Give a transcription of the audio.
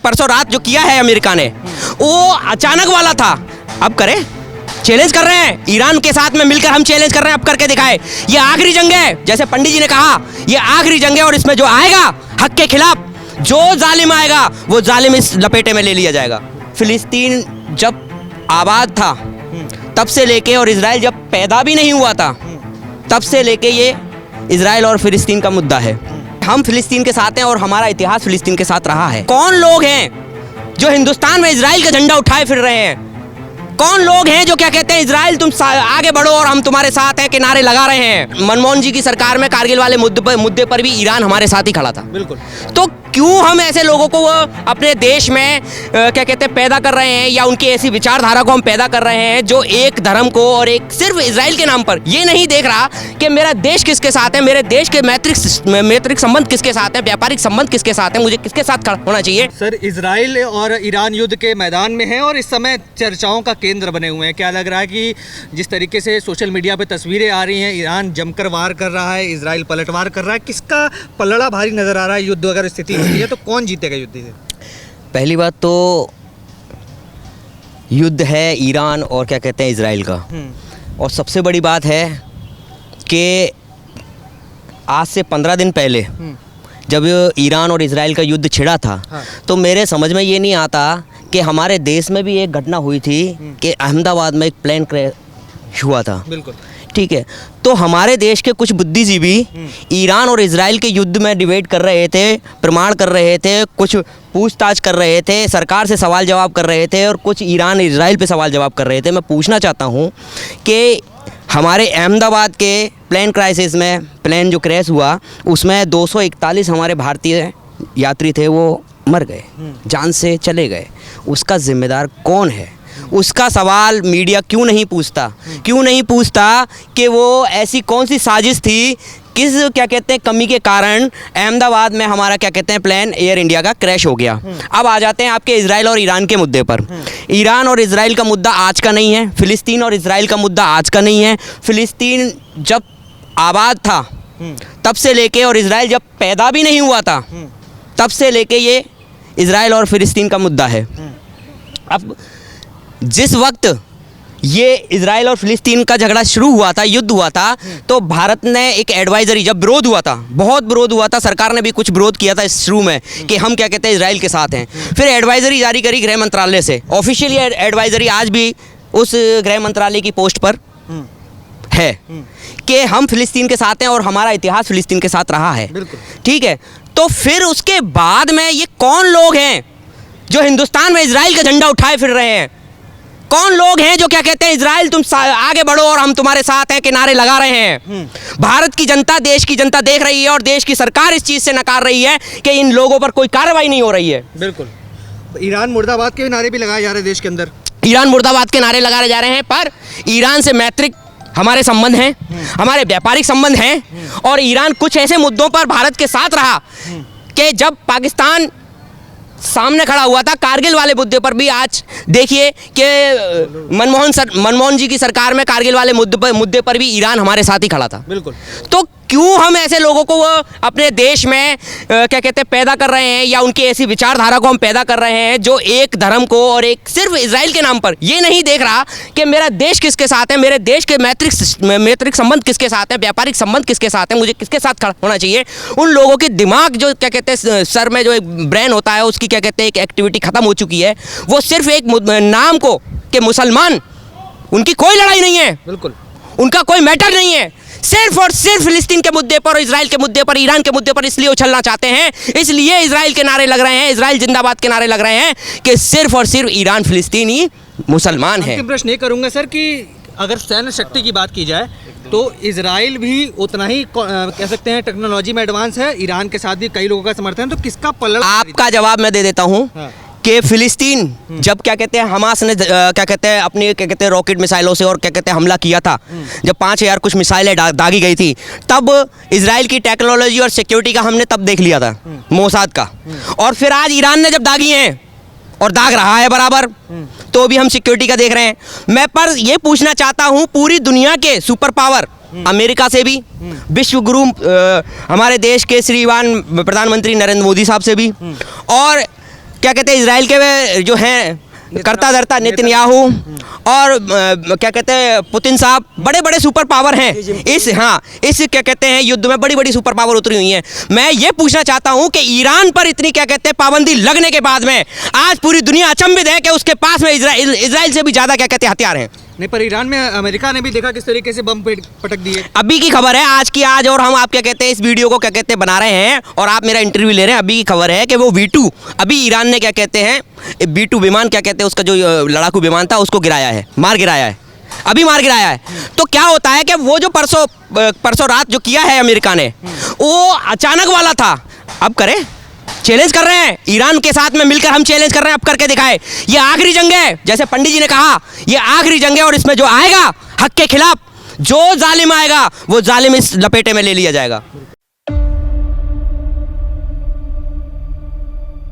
परसों रात जो किया है अमेरिका ने, वो अचानक वाला था। अब करे, चैलेंज कर रहे हैं ईरान के साथ में मिलकर, हम चैलेंज कर रहे हैं, अब करके दिखाए। ये आखिरी जंग है, जैसे पंडित जी ने कहा, ये आखिरी जंग है और इसमें जो आएगा हक के खिलाफ, जो जालिम आएगा वो जालिम इस लपेटे में ले लिया जाएगा। फिलिस्तीन जब आबाद था तब से लेके, और इजराइल जब पैदा भी नहीं हुआ था तब से लेके, ये इजराइल और फिलिस्तीन का मुद्दा है। हम फिलिस्तीन के साथ हैं और हमारा इतिहास फिलिस्तीन के साथ रहा है। कौन लोग हैं जो हिंदुस्तान में इजराइल का झंडा उठाए फिर रहे हैं? कौन लोग हैं जो क्या कहते हैं इजराइल तुम आगे बढ़ो और हम तुम्हारे साथ हैं, किनारे लगा रहे हैं? मनमोहन जी की सरकार में कारगिल वाले मुद्दे पर भी ईरान हमारे साथ ही खड़ा था। बिल्कुल। तो क्यों हम ऐसे लोगों को अपने देश में क्या कहते हैं पैदा कर रहे हैं, या उनकी ऐसी विचारधारा को हम पैदा कर रहे हैं जो एक धर्म को और एक सिर्फ इजराइल के नाम पर ये नहीं देख रहा कि मेरा देश किसके साथ है, मेरे देश के मैत्रिक संबंध किसके साथ है, व्यापारिक संबंध किसके साथ है, मुझे किसके साथ खड़ा होना चाहिए? सर, इजराइल और ईरान युद्ध के मैदान में है और इस समय चर्चाओं का केंद्र बने हुए हैं। क्या लग रहा है कि जिस तरीके से सोशल मीडिया पे तस्वीरें आ रही हैं, ईरान जमकर वार कर रहा है, इजराइल पलटवार कर रहा है, किसका पलड़ा भारी नजर आ रहा है? युद्ध अगर स्थिति होती है तो कौन जीतेगा युद्ध से? पहली बात तो युद्ध है ईरान और क्या कहते हैं इजराइल का, और सबसे बड़ी बात है कि आज से 15 दिन पहले जब ईरान और इजराइल का युद्ध छिड़ा था, हाँ। तो मेरे समझ में ये नहीं आता कि हमारे देश में भी एक घटना हुई थी कि अहमदाबाद में एक प्लेन क्रैश हुआ था। बिल्कुल। ठीक है, तो हमारे देश के कुछ बुद्धिजीवी ईरान और इजराइल के युद्ध में डिबेट कर रहे थे, प्रमाण कर रहे थे, कुछ पूछताछ कर रहे थे, सरकार से सवाल जवाब कर रहे थे, और कुछ ईरान इजराइल पे सवाल जवाब कर रहे थे। मैं पूछना चाहता हूँ कि हमारे अहमदाबाद के प्लेन क्राइसिस में प्लेन जो क्रैश हुआ उसमें 241 हमारे भारतीय यात्री थे, वो मर गए, जान से चले गए। उसका जिम्मेदार कौन है? उसका सवाल मीडिया क्यों नहीं पूछता? क्यों नहीं पूछता कि वो ऐसी कौन सी साजिश थी, किस क्या कहते हैं कमी के कारण अहमदाबाद में हमारा क्या कहते हैं प्लेन एयर इंडिया का क्रैश हो गया। अब आ जाते हैं आपके इजराइल और ईरान के मुद्दे पर। ईरान और इजराइल का मुद्दा आज का नहीं है, फिलिस्तीन और इजराइल का मुद्दा आज का नहीं है। फिलिस्तीन जब आबाद था तब से लेके, और इजराइल जब पैदा भी नहीं हुआ था तब से लेके, ये इजराइल और फिलिस्तीन का मुद्दा है। अब जिस वक्त ये इजराइल और फिलिस्तीन का झगड़ा शुरू हुआ था, युद्ध हुआ था, तो भारत ने एक एडवाइजरी, जब विरोध हुआ था, बहुत विरोध हुआ था, सरकार ने भी कुछ विरोध किया था इस शुरू में कि हम क्या कहते हैं इजराइल के साथ हैं। फिर एडवाइजरी जारी करी गृह मंत्रालय से, ऑफिशियली एडवाइजरी आज भी उस गृह मंत्रालय की पोस्ट पर है कि हम फिलिस्तीन के साथ हैं और हमारा इतिहास फिलिस्तीन के साथ रहा है। ठीक है, तो फिर उसके बाद में ये कौन लोग हैं जो हिंदुस्तान में इजराइल का झंडा उठाए फिर रहे हैं? कौन लोग हैं जो क्या कहते हैं इजराइल तुम आगे बढ़ो और हम तुम्हारे साथ हैं, किनारे लगा रहे हैं? भारत की जनता, देश की जनता देख रही है और देश की सरकार इस चीज़ से नकार रही है कि इन लोगों पर कोई कार्रवाई नहीं हो रही है। बिल्कुल। ईरान मुर्दाबाद के नारे भी लगाए जा रहे हैं देश के अंदर। ईरान मुर्दाबाद के नारे लगाए जा रहे हैं, पर ईरान से मैत्रिक हमारे संबंध हैं, हमारे व्यापारिक संबंध हैं, और ईरान कुछ ऐसे मुद्दों पर भारत के साथ रहा कि जब पाकिस्तान सामने खड़ा हुआ था, कारगिल वाले मुद्दे पर भी आज देखिए कि मनमोहन जी की सरकार में कारगिल वाले मुद्दे पर भी ईरान हमारे साथ ही खड़ा था। बिल्कुल। तो क्यों हम ऐसे लोगों को अपने देश में क्या कहते हैं पैदा कर रहे हैं, या उनकी ऐसी विचारधारा को हम पैदा कर रहे हैं जो एक धर्म को और एक सिर्फ इजराइल के नाम पर ये नहीं देख रहा कि मेरा देश किसके साथ है, मेरे देश के मैत्रिक संबंध किसके साथ है, व्यापारिक संबंध किसके साथ है, मुझे किसके साथ खड़ा होना चाहिए? उन लोगों के दिमाग जो क्या कहते हैं सर में जो एक ब्रेन होता है उसकी क्या कहते हैं एक एक्टिविटी खत्म हो चुकी है। वो सिर्फ एक नाम को कि मुसलमान, उनकी कोई लड़ाई नहीं है। बिल्कुल। उनका कोई मैटर नहीं है, सिर्फ और सिर्फ फिलिस्तीन के मुद्दे पर और इजराइल के मुद्दे पर, ईरान के मुद्दे पर इसलिए उछलना चाहते हैं, इसलिए इजराइल के नारे लग रहे हैं, इजराइल जिंदाबाद के नारे लग रहे हैं कि सिर्फ और सिर्फ ईरान फिलिस्तीन ही मुसलमान है। प्रश्न ये करूंगा सर कि अगर सैन्य शक्ति की बात की जाए तो इजराइल भी उतना ही कह सकते हैं टेक्नोलॉजी में एडवांस है, ईरान के साथ भी कई लोगों का समर्थन है, तो किसका पलड़ा? आपका जवाब मैं दे देता हूँ कि फिलिस्तीन जब क्या कहते हैं हमास ने क्या कहते हैं अपनी क्या कहते हैं रॉकेट मिसाइलों से और क्या कहते हैं हमला किया था, जब 5000 कुछ मिसाइलें दागी गई थी, तब इजराइल की टेक्नोलॉजी और सिक्योरिटी का हमने तब देख लिया था, मोसाद का। और फिर आज ईरान ने जब दागी हैं और दाग रहा है बराबर, तो भी हम सिक्योरिटी का देख रहे हैं। मैं पर ये पूछना चाहता हूँ पूरी दुनिया के सुपर पावर अमेरिका से भी, विश्व गुरु हमारे देश के श्रीमान प्रधानमंत्री नरेंद्र मोदी साहब से भी, और क्या कहते हैं इसराइल के वे जो हैं करता धरता नेतन्याहू और क्या कहते हैं पुतिन साहब बड़े बड़े सुपर पावर हैं इस क्या कहते हैं युद्ध में बड़ी बड़ी सुपर पावर उतरी हुई हैं। मैं ये पूछना चाहता हूं कि ईरान पर इतनी क्या कहते हैं पाबंदी लगने के बाद में आज पूरी दुनिया अचंभित है कि उसके पास में इजराइल से भी ज़्यादा क्या कहते हैं हथियार हैं। नहीं, पर ईरान में अमेरिका ने भी देखा किस तरीके से बम पटक दिए। अभी की खबर है आज और हम आप क्या कहते हैं इस वीडियो को क्या कहते हैं बना रहे हैं और आप मेरा इंटरव्यू ले रहे हैं। अभी की खबर है कि वो V2 अभी ईरान ने क्या कहते हैं V2 विमान क्या कहते हैं उसका जो लड़ाकू विमान था उसको गिराया है, मार गिराया है। तो क्या होता है कि वो जो परसों रात जो किया है अमेरिका ने वो अचानक वाला था। अब करें, चैलेंज कर रहे हैं ईरान के साथ में मिलकर, हम चैलेंज कर रहे हैं, अब करके दिखाए। ये आखिरी जंग है, जैसे पंडित जी ने कहा ये आखिरी जंग है और इसमें जो आएगा हक के खिलाफ जो जालिम आएगा वो जालिम इस लपेटे में ले लिया जाएगा।